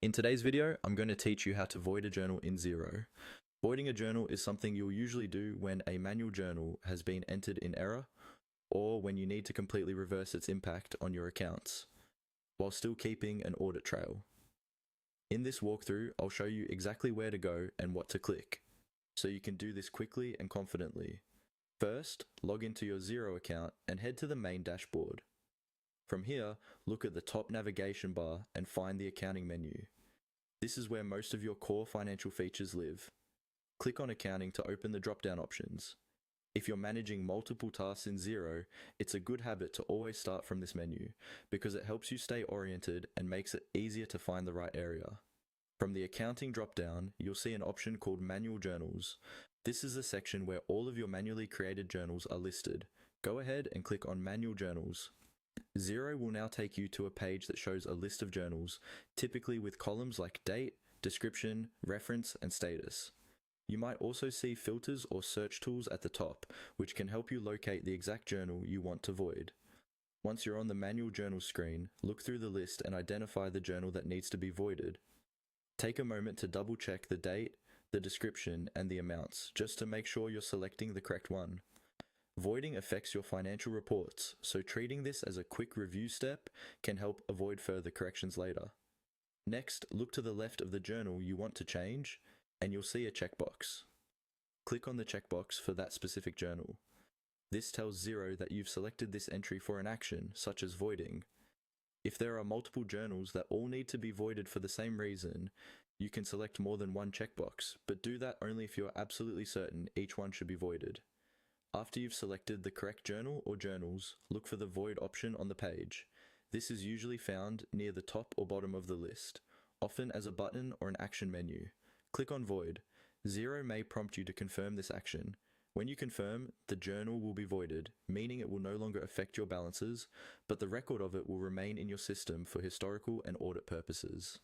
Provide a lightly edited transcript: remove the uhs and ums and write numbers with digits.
In today's video, I'm going to teach you how to void a journal in Xero. Voiding a journal is something you'll usually do when a manual journal has been entered in error or when you need to completely reverse its impact on your accounts, while still keeping an audit trail. In this walkthrough, I'll show you exactly where to go and what to click, so you can do this quickly and confidently. First, log into your Xero account and head to the main dashboard. From here, look at the top navigation bar and find the accounting menu. This is where most of your core financial features live. Click on Accounting to open the drop-down options. If you're managing multiple tasks in Xero, it's a good habit to always start from this menu because it helps you stay oriented and makes it easier to find the right area. From the Accounting drop-down, you'll see an option called Manual Journals. This is the section where all of your manually created journals are listed. Go ahead and click on Manual Journals. Xero will now take you to a page that shows a list of journals, typically with columns like date, description, reference, and status. You might also see filters or search tools at the top, which can help you locate the exact journal you want to void. Once you're on the manual journal screen, look through the list and identify the journal that needs to be voided. Take a moment to double check the date, the description, and the amounts, just to make sure you're selecting the correct one. Voiding affects your financial reports, so treating this as a quick review step can help avoid further corrections later. Next, look to the left of the journal you want to change, and you'll see a checkbox. Click on the checkbox for that specific journal. This tells Xero that you've selected this entry for an action, such as voiding. If there are multiple journals that all need to be voided for the same reason, you can select more than one checkbox, but do that only if you're absolutely certain each one should be voided. After you've selected the correct journal or journals, look for the void option on the page. This is usually found near the top or bottom of the list, often as a button or an action menu. Click on void. Xero may prompt you to confirm this action. When you confirm, the journal will be voided, meaning it will no longer affect your balances, but the record of it will remain in your system for historical and audit purposes.